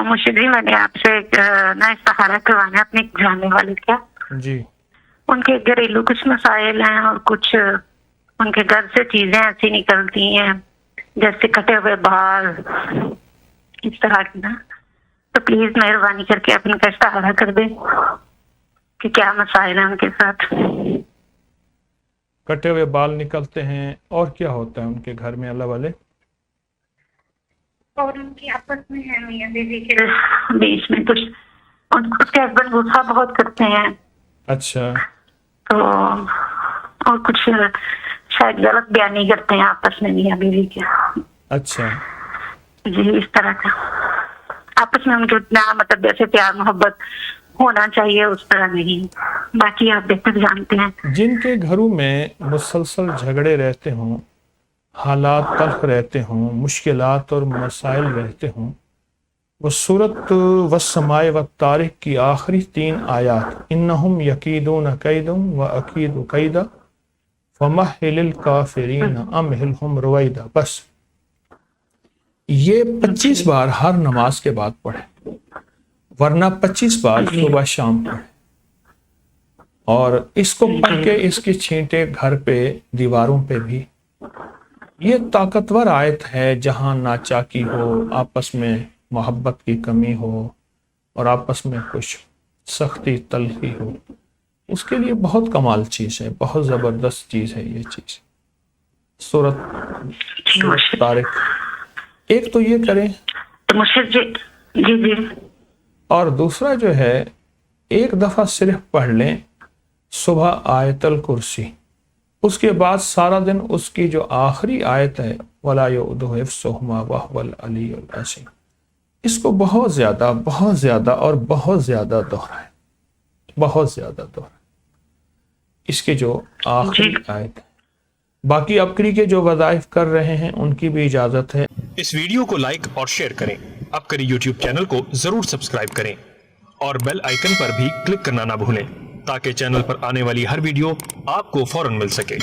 مرشد جی، میں نے آپ سے نہ استخارہ کروانا ہے اپنے جاننے والے کا جی۔ ان کے گھریلو کچھ مسائل ہیں اور کچھ ان کے گھر سے چیزیں ایسی نکلتی ہیں جیسے کٹے ہوئے بال، اس طرح کی نا، تو پلیز مہربانی کر کے اپن کا استخارہ کر دیں کہ کیا مسائل ہیں ان کے ساتھ۔ کٹے ہوئے بال نکلتے ہیں اور کیا ہوتا ہے ان کے گھر میں اللہ والے؟ اور ان کی آپس میں ہے میاں بیوی کے بیچ میں کچھ، اس کے ہسبینڈ غصہ بہت کرتے ہیں، اچھا۔ تو اور کچھ شاید غلط بیانی کرتے ہیں آپس میں میاں بیوی کے۔ اچھا جی، اس طرح کا آپس میں ان کے اتنا مطلب جیسے پیار محبت ہونا چاہیے اس طرح نہیں، باقی آپ بہتر جانتے ہیں۔ جن کے گھروں میں مسلسل جھگڑے رہتے ہوں، حالات تلخ رہتے ہوں، مشکلات اور مسائل رہتے ہوں، وہ سورۃ والسماء والطارق کی آخری 3 آیات انہم یکیدون کیدا واکید کیدا فمہل الکافرین امہلہم رویدا، بس یہ 25 بار ہر نماز کے بعد پڑھیں، ورنہ 25 بار صبح شام پڑھیں، اور اس کو پڑھ کے اس کی چھینٹے گھر پہ دیواروں پہ بھی۔ یہ طاقتور آیت ہے جہاں ناچاکی ہو، آپس میں محبت کی کمی ہو اور آپس میں کچھ سختی تلخی ہو، اس کے لیے بہت کمال چیز ہے، بہت زبردست چیز ہے یہ چیز۔ سورۃ طارق ایک تو یہ کریں، تو مرشد جی جی جی اور دوسرا جو ہے ایک دفعہ صرف پڑھ لیں صبح آیت الکرسی، اس کے بعد سارا دن اس کی جو آخری آیت ہے وَلَا يَؤُودُهُ حِفْظُهُمَا وَهُوَ الْعَلِيُّ الْعَظِيمُ، اس کو بہت زیادہ اور بہت زیادہ دہرائیں، بہت زیادہ دہرائیں اس کے جو آخری آیت ہے۔ باقی ابکری کے جو وظائف کر رہے ہیں ان کی بھی اجازت ہے۔ اس ویڈیو کو لائک اور شیئر کریں، ابکری یوٹیوب چینل کو ضرور سبسکرائب کریں اور بیل آئیکن پر بھی کلک کرنا نہ بھولیں تاکہ چینل پر آنے والی ہر ویڈیو آپ کو فوراً مل سکے۔